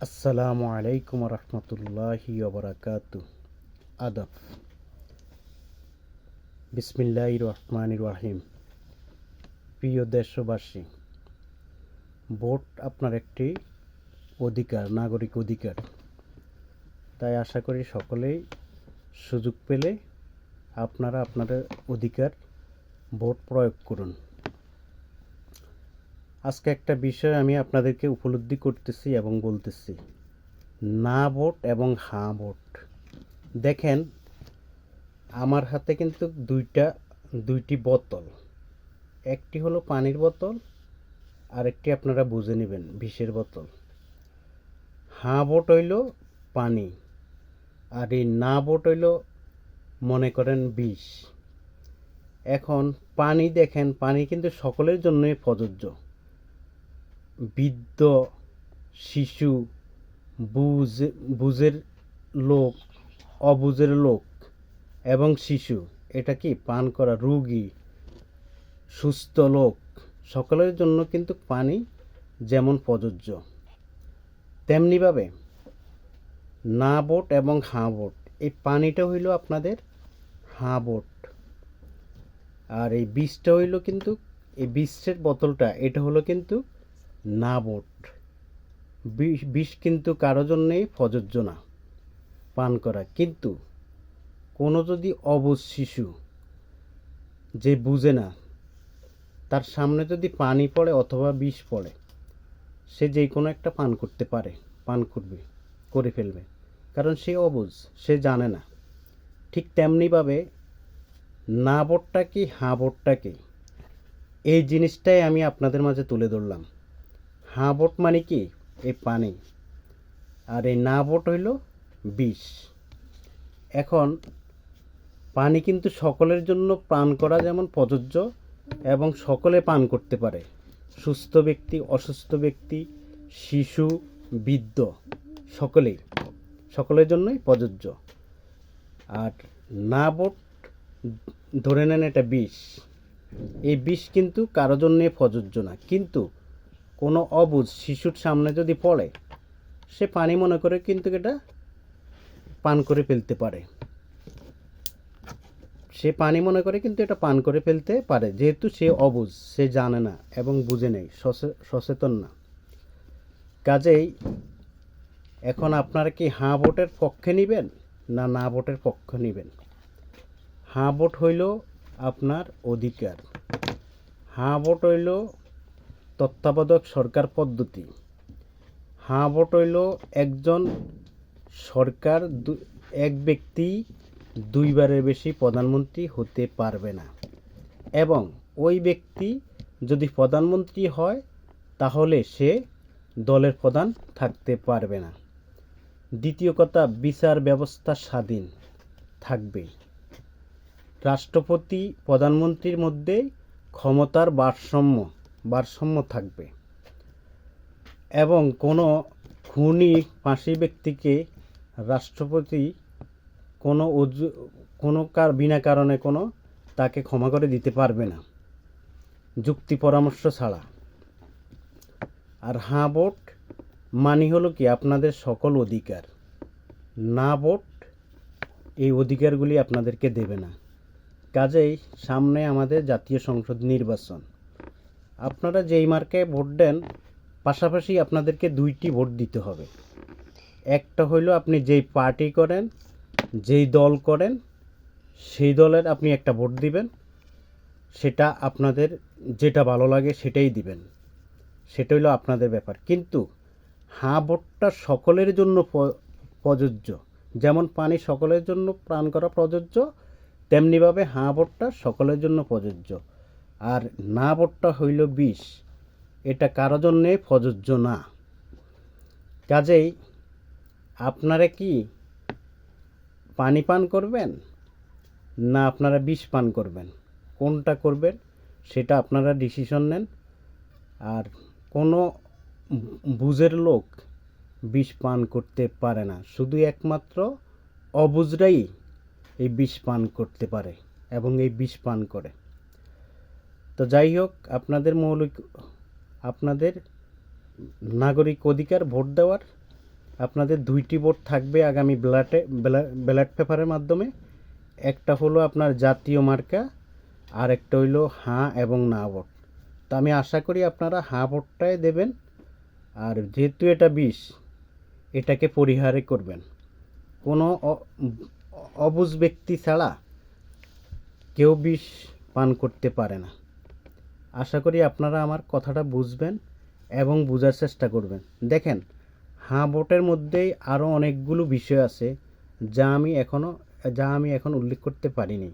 আসসালামু আলাইকুম রহমতুল্লাহি ওবরাকাতু। আদব। বিসমিল্লাহির রহমানির রহিম। প্রিয় দেশবাসী, ভোট আপনার একটি অধিকার, নাগরিক অধিকার। তাই আশা করি সকলেই সুযোগ পেলে আপনারা আপনাদের অধিকার ভোট প্রয়োগ করুন। আজকে একটা বিষয় আমি আপনাদেরকে উপলব্ধি করতেছি এবং বলতেছি, না ভোট এবং হ্যাঁ ভোট। দেখেন, আমার হাতে কিন্তু দুইটি বোতল। একটি হলো পানির বোতল, আরেকটি আপনারা বুঝে নেবেন বিষের বোতল। হ্যাঁ ভোট হইল পানি, আর এই না ভোট হইল মনে করেন বিষ। এখন পানি দেখেন, পানি কিন্তু সকলের জন্যই প্রযোজ্য। বৃদ্ধ, শিশু, বুঝের লোক, অবুঝের লোক এবং শিশু, এটা কি পান করা রোগী, সুস্থ লোক, সকলের জন্য কিন্তু পানি যেমন প্রযোজ্য, তেমনিভাবে না ভোট এবং হাঁ ভোট। এই পানিটা হইল আপনাদের হাঁ ভোট, আর এই বিষটা হইল কিন্তু, এই বিষের বোতলটা এটা হলো কিন্তু না ভোট। বিষ কিন্তু কারো জন্যেই প্রযোজ্য না পান করা। কিন্তু কোনো যদি অবুঝ শিশু, যে বুঝে না, তার সামনে যদি পানি পড়ে অথবা বিষ পড়ে, সে যে কোনো একটা পান করতে পারে, পান করে ফেলবে, কারণ সে অবুঝ, সে জানে না। ঠিক তেমনিভাবে না ভোটটা কি, হাঁ ভোটটা কি, এই জিনিসটাই আমি আপনাদের মাঝে তুলে ধরলাম। হাঁ ভোট মানে কি এই পানি, আর এই না ভোট হইল বিষ। এখন পানি কিন্তু সকলের জন্য পান করা যেমন প্রযোজ্য, এবং সকলে পান করতে পারে, সুস্থ ব্যক্তি, অসুস্থ ব্যক্তি, শিশু, বৃদ্ধ, সকলের জন্যই প্রযোজ্য। আর না ভোট ধরে নেন এটা বিষ। এই বিষ কিন্তু কারো জন্যে প্রযোজ্য না, কিন্তু কোনো অবুঝ শিশুর সামনে যদি পড়ে, সে পানি মনে করে কিন্তু এটা পান করে ফেলতে পারে। সে পানি মনে করে কিন্তু এটা পান করে ফেলতে পারে, যেহেতু সে অবুঝ, সে জানে না এবং বুঝে নেই, সচেতন না। কাজেই এখন আপনারা কি হাঁ ভোটের পক্ষে নেবেন না না ভোটের পক্ষে নেবেন? হাঁ ভোট হইল আপনার অধিকার। হাঁ ভোট হইল তত্ত্বাবধায়ক সরকার পদ্ধতি। হাঁ ভোট হইল একজন সরকার, এক ব্যক্তি দুইবারের বেশি প্রধানমন্ত্রী হতে পারবে না, এবং ওই ব্যক্তি যদি প্রধানমন্ত্রী হয় তাহলে সে দলের প্রধান থাকতে পারবে না। দ্বিতীয় কথা, বিচার ব্যবস্থা স্বাধীন থাকবে। রাষ্ট্রপতি প্রধানমন্ত্রীর মধ্যে ক্ষমতার ভারসাম্য থাকবে, এবং কোনো খুনি ফাঁসি ব্যক্তিকে রাষ্ট্রপতি বিনা কারণে তাকে ক্ষমা করে দিতে পারবে না, যুক্তি পরামর্শ ছাড়া। আর হাঁ ভোট মানে হলো কি আপনাদের সকল অধিকার। না ভোট এই অধিকারগুলি আপনাদেরকে দেবে না। কাজেই সামনে আমাদের জাতীয় সংসদ নির্বাচন। আপনারা যেই মার্কায় ভোট দেন, পাশাপাশি আপনাদেরকে দুইটি ভোট দিতে হবে। একটা হইল আপনি যেই পার্টি করেন, যেই দল করেন, সেই দলের আপনি একটা ভোট দিবেন। সেটা আপনাদের যেটা ভালো লাগে সেটাই দিবেন, সেটা হইলো আপনাদের ব্যাপার। কিন্তু হাঁ ভোটটা সকলের জন্য প্রযোজ্য। যেমন পানি সকলের জন্য পান করা প্রযোজ্য, তেমনিভাবে হাঁ ভোটটা সকলের জন্য প্রযোজ্য। আর না ভোটটা হইল বিষ, এটা কারো জন্যে প্রযোজ্য না। কাজেই আপনারা কি পানি পান করবেন না আপনারা বিষ পান করবেন, কোনটা করবেন সেটা আপনারা ডিসিশন নেন। আর কোনো বুঝের লোক বিষ পান করতে পারে না, শুধু একমাত্র অবুঝরাই এই বিষ পান করতে পারে এবং এই বিষ পান করে। তো যাই হোক, আপনাদের নাগরিক অধিকার ভোট দেওয়ার, আপনাদের 2টি ভোট থাকবে আগামী ব্যালট পেপারের মাধ্যমে। একটা হলো আপনার জাতীয় মার্কা, আর একটা হইলো হাঁ এবং না ভোট। তো আমি আশা করি আপনারা হাঁ ভোটটাই দেবেন। আর যেহেতু এটা বিষ, এটাকে পরিহার করবেন। কোনো অবুঝ ব্যক্তি ছাড়া কেউ বিষ পান করতে পারে না। আশা করি আপনারা আমার কথাটা বুঝবেন এবং বোঝার চেষ্টা করবেন। দেখেন, হাঁ ভোটের মধ্যেই আরও অনেকগুলো বিষয় আছে যা আমি এখন উল্লেখ করতে পারিনি।